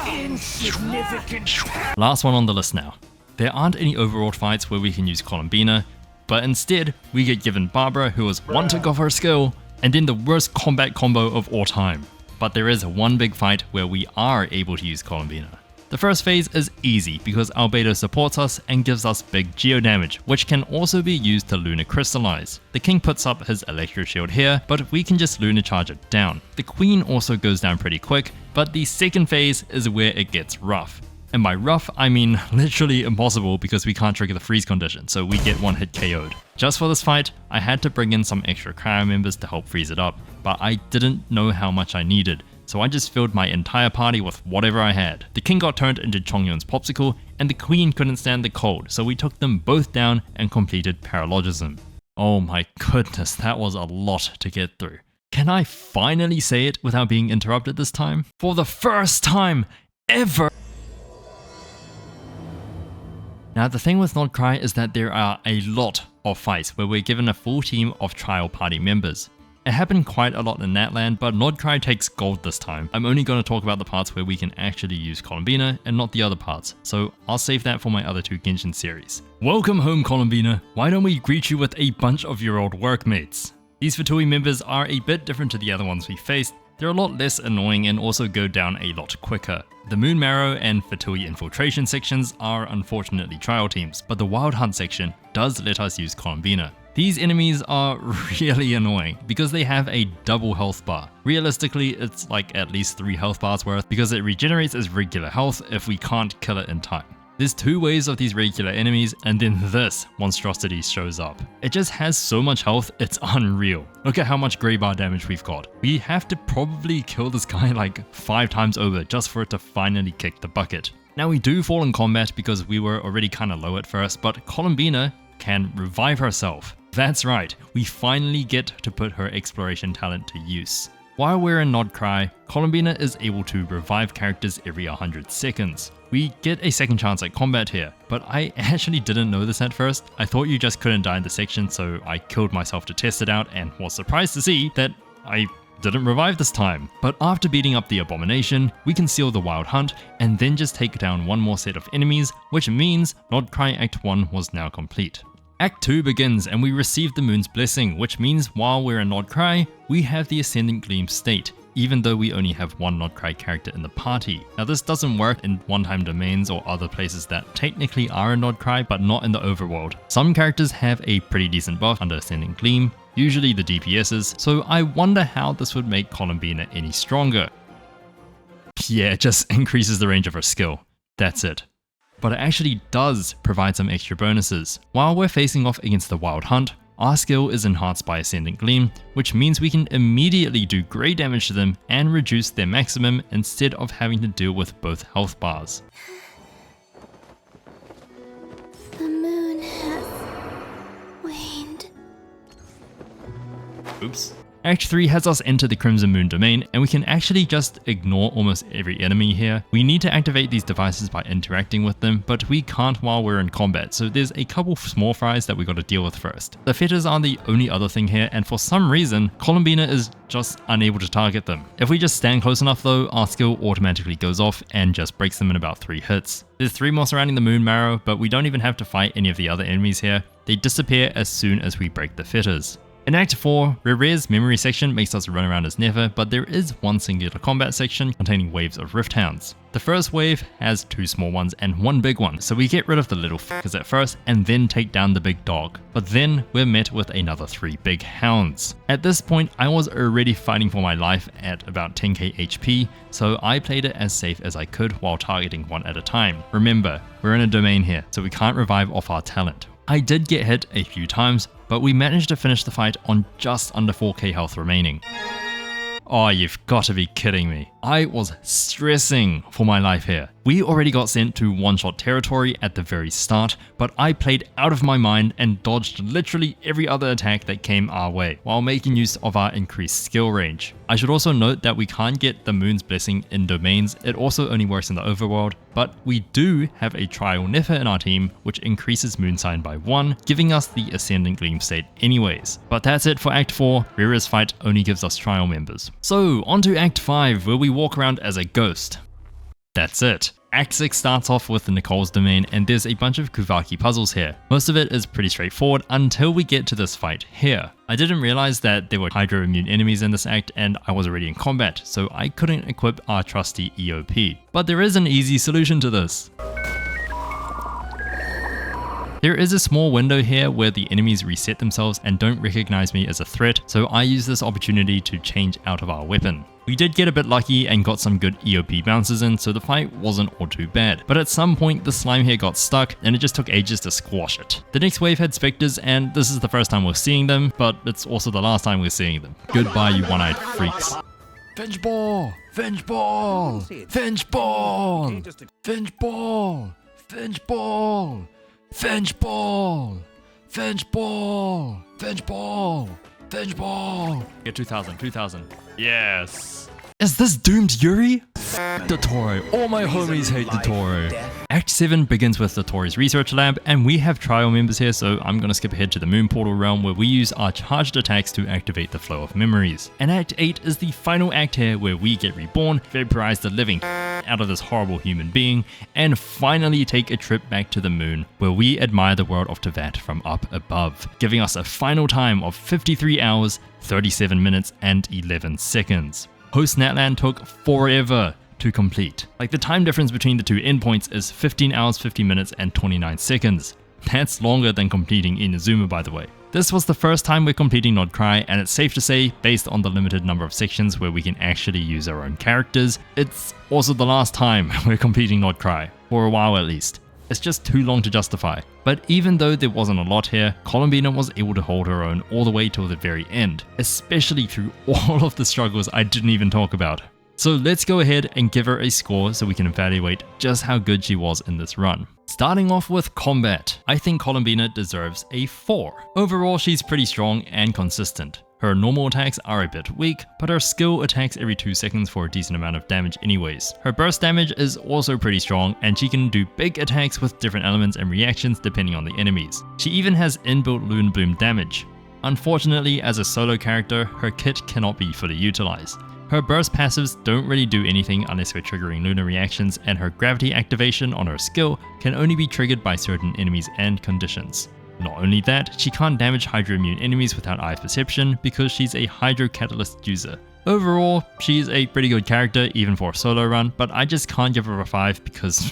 Insignificant. Last one on the list now. There aren't any overworld fights where we can use Columbina, but instead we get given Barbara, who is one tick of her skill, and then the worst combat combo of all time. But there is one big fight where we are able to use Columbina. The first phase is easy because Albedo supports us and gives us big geo damage, which can also be used to Lunar Crystallize. The king puts up his Electro Shield here, but we can just Lunar Charge it down. The queen also goes down pretty quick, but the second phase is where it gets rough. And by rough, I mean literally impossible because we can't trigger the freeze condition, so we get one hit KO'd. Just for this fight, I had to bring in some extra cryo members to help freeze it up, but I didn't know how much I needed. So I just filled my entire party with whatever I had. The king got turned into Chongyun's popsicle, and the queen couldn't stand the cold, so we took them both down and completed paralogism. Oh my goodness, that was a lot to get through. Can I finally say it without being interrupted this time? For the first time ever! Now the thing with Nod-Krai is that there are a lot of fights where we're given a full team of trial party members. It happened quite a lot in Natlan, but Nod-Krai takes gold this time. I'm only going to talk about the parts where we can actually use Columbina and not the other parts, so I'll save that for my other two Genshin series. Welcome home, Columbina. Why don't we greet you with a bunch of your old workmates? These Fatui members are a bit different to the other ones we faced. They're a lot less annoying and also go down a lot quicker. The Moon Marrow and Fatui Infiltration sections are unfortunately trial teams, but the Wild Hunt section does let us use Columbina. These enemies are really annoying because they have a double health bar. Realistically, it's like at least 3 health bars worth because it regenerates as regular health if we can't kill it in time. There's 2 waves of these regular enemies, and then this monstrosity shows up. It just has so much health, it's unreal. Look at how much grey bar damage we've got. We have to probably kill this guy like 5 times over just for it to finally kick the bucket. Now we do fall in combat because we were already kinda low at first, but Columbina can revive herself. That's right, we finally get to put her exploration talent to use. While we're in Nod-Krai, Columbina is able to revive characters every 100 seconds. We get a second chance at combat here, but I actually didn't know this at first. I thought you just couldn't die in the section, so I killed myself to test it out and was surprised to see that I didn't revive this time. But after beating up the Abomination, we can seal the Wild Hunt and then just take down one more set of enemies, which means Nod-Krai Act 1 was now complete. Act 2 begins and we receive the Moon's Blessing, which means while we're in Nod-Krai, we have the Ascendant Gleam state, even though we only have one Nod-Krai character in the party. Now this doesn't work in one-time domains or other places that technically are in Nod-Krai but not in the overworld. Some characters have a pretty decent buff under Ascendant Gleam, usually the DPSs, so I wonder how this would make Columbina any stronger. Yeah, it just increases the range of her skill. That's it. But it actually does provide some extra bonuses. While we're facing off against the Wild Hunt, our skill is enhanced by Ascendant Gleam, which means we can immediately do great damage to them and reduce their maximum instead of having to deal with both health bars. The moon has waned. Oops. Act 3 has us enter the Crimson Moon domain, and we can actually just ignore almost every enemy here. We need to activate these devices by interacting with them, but we can't while we're in combat, so there's a couple small fries that we gotta deal with first. The fetters are the only other thing here, and for some reason, Columbina is just unable to target them. If we just stand close enough though, our skill automatically goes off and just breaks them in about 3 hits. There's 3 more surrounding the Moon Marrow, but we don't even have to fight any of the other enemies here. They disappear as soon as we break the fetters. In Act 4, Rere's memory section makes us run around as never, but there is one singular combat section containing waves of Rift Hounds. The first wave has 2 small ones and 1 big one, so we get rid of the little fuckers at first and then take down the big dog. But then we're met with another 3 big hounds. At this point, I was already fighting for my life at about 10k HP, so I played it as safe as I could while targeting one at a time. Remember, we're in a domain here, so we can't revive off our talent. I did get hit a few times, but we managed to finish the fight on just under 4k health remaining. Oh, you've got to be kidding me. I was stressing for my life here. We already got sent to one-shot territory at the very start, but I played out of my mind and dodged literally every other attack that came our way, while making use of our increased skill range. I should also note that we can't get the Moon's Blessing in domains, it also only works in the overworld, but we do have a Trial Nefer in our team, which increases Moon Sign by 1, giving us the Ascendant Gleam state anyways. But that's it for Act 4, Rira's fight only gives us Trial members. So, on to Act 5, where we walk around as a ghost. That's it. Act 6 starts off with Nicole's domain, and there's a bunch of Kuvaki puzzles here. Most of it is pretty straightforward until we get to this fight here. I didn't realize that there were Hydro immune enemies in this act, and I was already in combat, so I couldn't equip our trusty EOP. But there is an easy solution to this. There is a small window here where the enemies reset themselves and don't recognize me as a threat, so I use this opportunity to change out of our weapon. We did get a bit lucky and got some good EOP bounces in, so the fight wasn't all too bad. But at some point the slime here got stuck and it just took ages to squash it. The next wave had specters, and this is the first time we're seeing them, but it's also the last time we're seeing them. Goodbye, you one-eyed freaks. Venge ball! Venge ball! Venge ball! Venge ball! Venge ball! Venge ball! Venge ball! Venge ball! Venge ball! Get 2000. Yes! Is this doomed Yuri? Dottore. All my homies hate Dottore. Act 7 begins with Dottore's research lab, and we have trial members here, so I'm gonna skip ahead to the Moon Portal realm where we use our charged attacks to activate the flow of memories. And Act 8 is the final act here where we get reborn, vaporize the living out of this horrible human being, and finally take a trip back to the moon where we admire the world of Teyvat from up above, giving us a final time of 53 hours, 37 minutes, and 11 seconds. Host Natlan took forever to complete. Like, the time difference between the two endpoints is 15 hours, 50 minutes, and 29 seconds. That's longer than completing Inazuma, by the way. This was the first time we're completing Nod-Krai, and it's safe to say, based on the limited number of sections where we can actually use our own characters, it's also the last time we're completing Nod-Krai, for a while at least. It's just too long to justify. But even though there wasn't a lot here, Columbina was able to hold her own all the way till the very end, especially through all of the struggles I didn't even talk about. So let's go ahead and give her a score so we can evaluate just how good she was in this run. Starting off with combat, I think Columbina deserves a 4. Overall, she's pretty strong and consistent. Her normal attacks are a bit weak, but her skill attacks every 2 seconds for a decent amount of damage anyways. Her burst damage is also pretty strong, and she can do big attacks with different elements and reactions depending on the enemies. She even has inbuilt Lune Bloom damage. Unfortunately, as a solo character, her kit cannot be fully utilized. Her burst passives don't really do anything unless we're triggering lunar reactions, and her gravity activation on her skill can only be triggered by certain enemies and conditions. Not only that, she can't damage Hydro immune enemies without Eye of Perception because she's a Hydro Catalyst user. Overall, she's a pretty good character even for a solo run, but I just can't give her a 5 because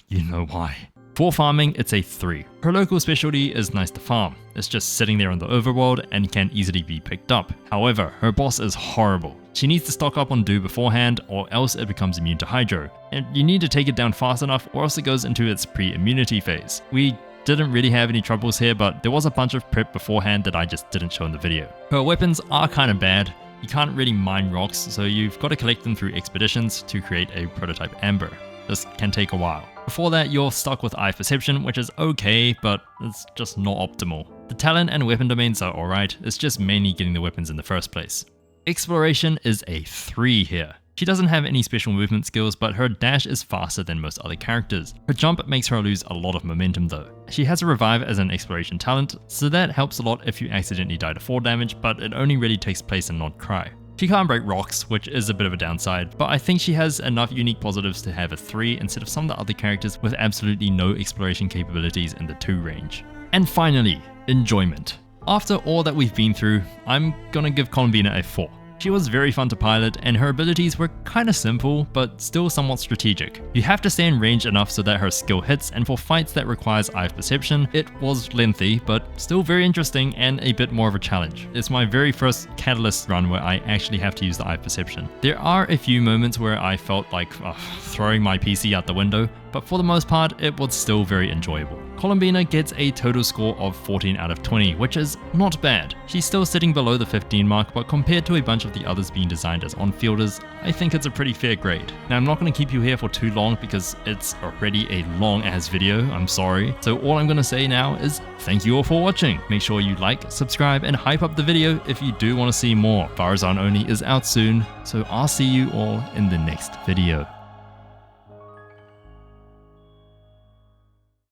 you know why. For farming, it's a 3. Her local specialty is nice to farm. It's just sitting there in the overworld and can easily be picked up. However, her boss is horrible. She needs to stock up on Dew beforehand, or else it becomes immune to Hydro. And you need to take it down fast enough or else it goes into its pre-immunity phase. We didn't really have any troubles here, but there was a bunch of prep beforehand that I just didn't show in the video. Her weapons are kind of bad. You can't really mine rocks, so you've got to collect them through expeditions to create a prototype amber. This can take a while. Before that, you're stuck with Eye of Perception, which is okay, but it's just not optimal. The talent and weapon domains are alright, it's just mainly getting the weapons in the first place. Exploration is a 3 here. She doesn't have any special movement skills, but her dash is faster than most other characters. Her jump makes her lose a lot of momentum though. She has a revive as an exploration talent, so that helps a lot if you accidentally die to fall damage, but it only really takes place in Nod-Krai. She can't break rocks, which is a bit of a downside, but I think she has enough unique positives to have a 3 instead of some of the other characters with absolutely no exploration capabilities in the 2 range. And finally, enjoyment. After all that we've been through, I'm gonna give Columbina a 4. She was very fun to pilot, and her abilities were kinda simple, but still somewhat strategic. You have to stay in range enough so that her skill hits, and for fights that requires Eye of Perception, it was lengthy, but still very interesting and a bit more of a challenge. It's my very first Catalyst run where I actually have to use the Eye of Perception. There are a few moments where I felt like throwing my PC out the window, but for the most part, it was still very enjoyable. Columbina gets a total score of 14 out of 20, which is not bad. She's still sitting below the 15 mark, but compared to a bunch of the others being designed as on-fielders, I think it's a pretty fair grade. Now I'm not going to keep you here for too long because it's already a long ass video, I'm sorry. So all I'm going to say now is thank you all for watching. Make sure you like, subscribe, and hype up the video if you do want to see more. Farazan Only is out soon, so I'll see you all in the next video.